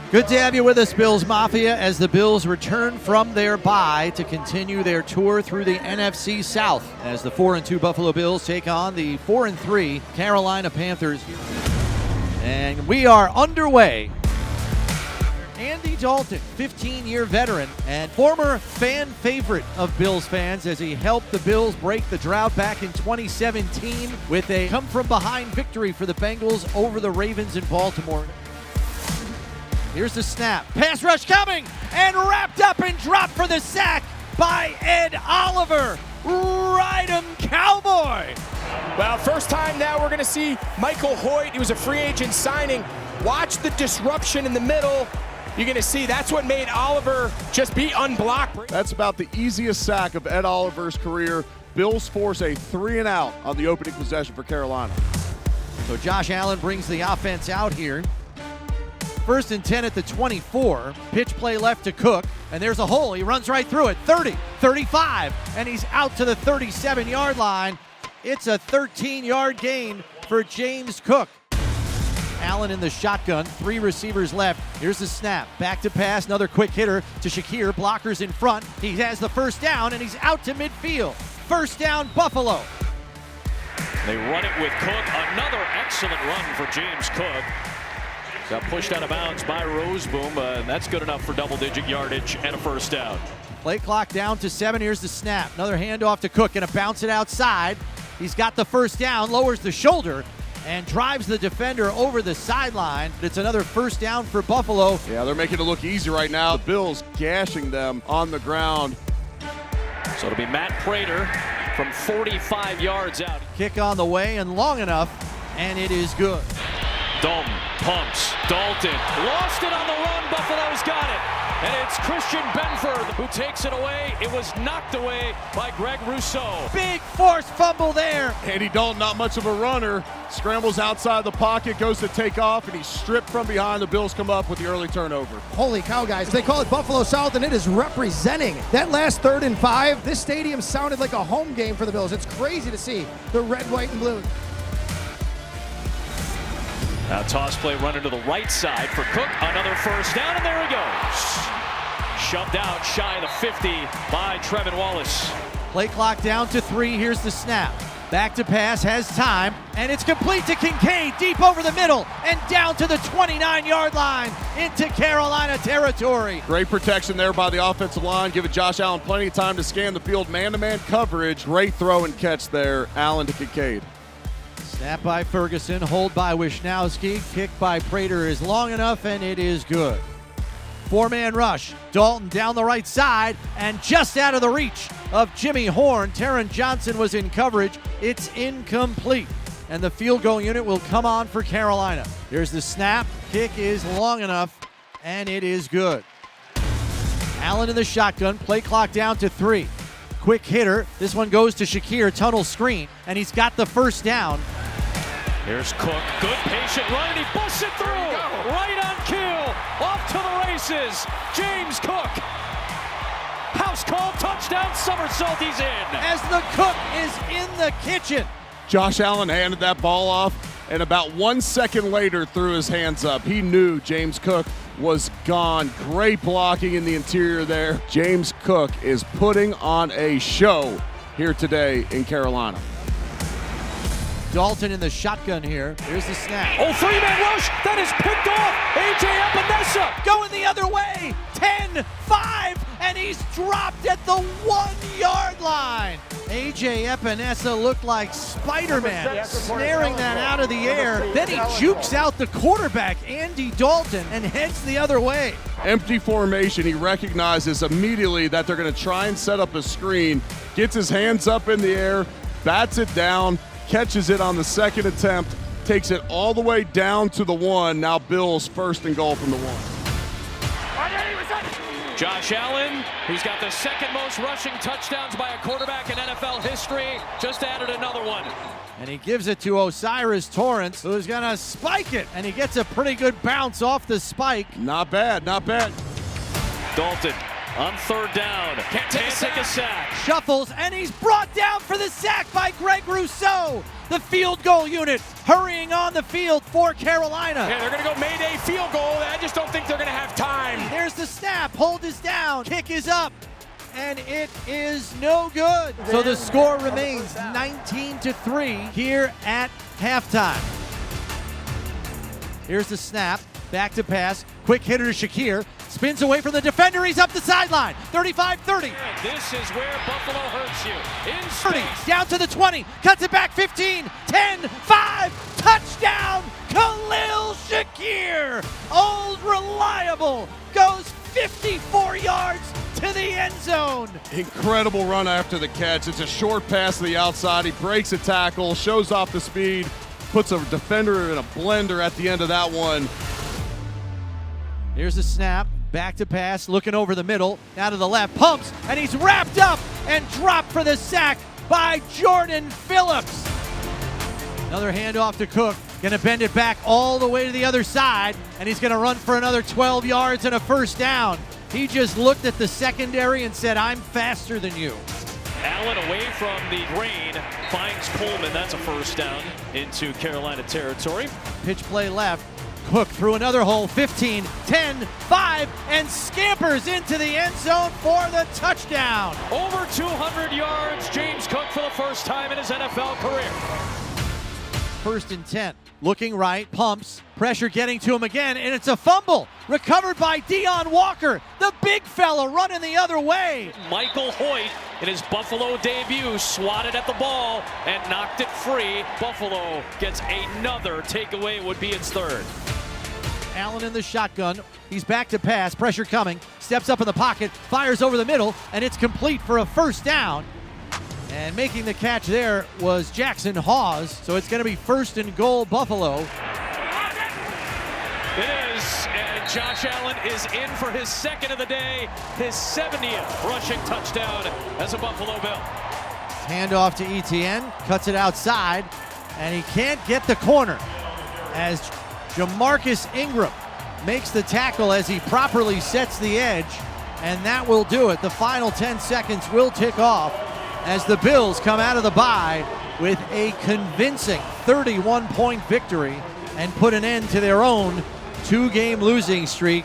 Good to have you with us, Bills Mafia, as the Bills return from their bye to continue their tour through the NFC South as the 4-2 Buffalo Bills take on the 4-3 Carolina Panthers. And we are underway. Andy Dalton, 15-year veteran and former fan favorite of Bills fans as he helped the Bills break the drought back in 2017 with a come-from-behind victory for the Bengals over the Ravens in Baltimore. Here's the snap. Pass rush coming and wrapped up and dropped for the sack by Ed Oliver. Ride 'em, Cowboy! Well, first time now we're going to see Michael Hoyt. He was a free agent signing. Watch the disruption in the middle. You're going to see that's what made Oliver just be unblocked. That's about the easiest sack of Ed Oliver's career. Bills force a 3-and-out on the opening possession for Carolina. So Josh Allen brings the offense out here. 1st and 10 at the 24. Pitch play left to Cook, and there's a hole. He runs right through it. 30, 35, and he's out to the 37-yard line. It's a 13-yard gain for James Cook. Allen in the shotgun, 3 receivers left. Here's the snap. Back to pass, another quick hitter to Shakir. Blockers in front. He has the first down, and he's out to midfield. First down, Buffalo. They run it with Cook. Another excellent run for James Cook. Got pushed out of bounds by Roseboom, and that's good enough for double-digit yardage and a first down. Play clock down to 7. Here's the snap. Another handoff to Cook, gonna bounce it outside. He's got the first down, lowers the shoulder, and drives the defender over the sideline. It's another first down for Buffalo. Yeah, they're making it look easy right now. The Bills gashing them on the ground. So it'll be Matt Prater from 45 yards out. Kick on the way and long enough, and it is good. Dalton pumps. Dalton lost it on the run. Buffalo's got it. And it's Christian Benford who takes it away. It was knocked away by Greg Rousseau. Big force fumble there. Andy Dalton, not much of a runner, scrambles outside the pocket, goes to take off, and he's stripped from behind. The Bills come up with the early turnover. Holy cow, guys. They call it Buffalo South, and it is representing. That last 3rd and 5, this stadium sounded like a home game for the Bills. It's crazy to see the red, white, and blue. Now toss play running to the right side for Cook. Another first down, and there he goes. Shoved out shy of the 50 by Trevin Wallace. Play clock down to 3. Here's the snap. Back to pass, has time, and it's complete to Kincaid, deep over the middle, and down to the 29-yard line into Carolina territory. Great protection there by the offensive line, giving Josh Allen plenty of time to scan the field. Man-to-man coverage. Great throw and catch there. Allen to Kincaid. Snap by Ferguson, hold by Wisnowski, kick by Prater is long enough, and it is good. 4-man rush, Dalton down the right side, and just out of the reach of Jimmy Horn. Taron Johnson was in coverage. It's incomplete, and the field goal unit will come on for Carolina. Here's the snap, kick is long enough, and it is good. Allen in the shotgun, play clock down to 3. Quick hitter, this one goes to Shakir, tunnel screen, and he's got the first down. Here's Cook, good patient run, and he busts it through. Right on kill, off to the races. James Cook, house call, touchdown, somersault, he's in. As the Cook is in the kitchen. Josh Allen handed that ball off, and about 1 second later threw his hands up. He knew James Cook was gone. Great blocking in the interior there. James Cook is putting on a show here today in Carolina. Dalton in the shotgun here. Here's the snap. Oh, 3-man rush, that is picked off. A.J. Epinesa going the other way. 10, 5, and he's dropped at the 1-yard line. A.J. Epinesa looked like Spider-Man, snaring that out of the air. Then he jukes out the quarterback, Andy Dalton, and heads the other way. Empty formation. He recognizes immediately that they're going to try and set up a screen. Gets his hands up in the air, bats it down, catches it on the second attempt, takes it all the way down to the 1. Now Bills 1st and goal from the 1. Josh Allen, who's got the 2nd most rushing touchdowns by a quarterback in NFL history, just added another one. And he gives it to Osiris Torrance, who's going to spike it, and he gets a pretty good bounce off the spike. Not bad, not bad. Dalton on third down. Can't take a sack. Shuffles, and he's brought down for the sack by Greg Rousseau. The field goal unit hurrying on the field for Carolina. Yeah, they're going to go Mayday field goal. I just don't think they're going to have time. There's the snap. Hold is down. Kick is up. And it is no good. So the score remains 19-3 here at halftime. Here's the snap. Back to pass. Quick hitter to Shakir. Spins away from the defender. He's up the sideline. 35-30. This is where Buffalo hurts you. In 30. space. Down to the 20. Cuts it back 15. 10. 5. Touchdown. Khalil Shakir. Old reliable. Goes 54 yards to the end zone. Incredible run after the catch. It's a short pass to the outside. He breaks a tackle, shows off the speed, puts a defender in a blender at the end of that one. Here's the snap. Back to pass. Looking over the middle. Now to the left. Pumps. And he's wrapped up and dropped for the sack by Jordan Phillips. Another handoff to Cook. Going to bend it back all the way to the other side. And he's going to run for another 12 yards and a first down. He just looked at the secondary and said, I'm faster than you. Allen away from the grain, finds Coleman. That's a first down into Carolina territory. Pitch play left. Cook through another hole. 15, 10, 5, and scampers into the end zone for the touchdown. Over 200 yards, James Cook for the first time in his NFL career. First and 10. Looking right, pumps, pressure getting to him again, and it's a fumble. Recovered by Deion Walker, the big fella running the other way. Michael Hoyt, in his Buffalo debut, swatted at the ball and knocked it free. Buffalo gets another takeaway, would be its third. Allen in the shotgun. He's back to pass, pressure coming, steps up in the pocket, fires over the middle, and it's complete for a first down. And making the catch there was Jackson Hawes. So it's going to be first and goal, Buffalo. It is, and Josh Allen is in for his second of the day, his 70th rushing touchdown as a Buffalo Bill. Handoff to Etienne, cuts it outside, and he can't get the corner as Jamarcus Ingram makes the tackle as he properly sets the edge, and that will do it. The final 10 seconds will tick off as the Bills come out of the bye with a convincing 31-point victory and put an end to their own two-game losing streak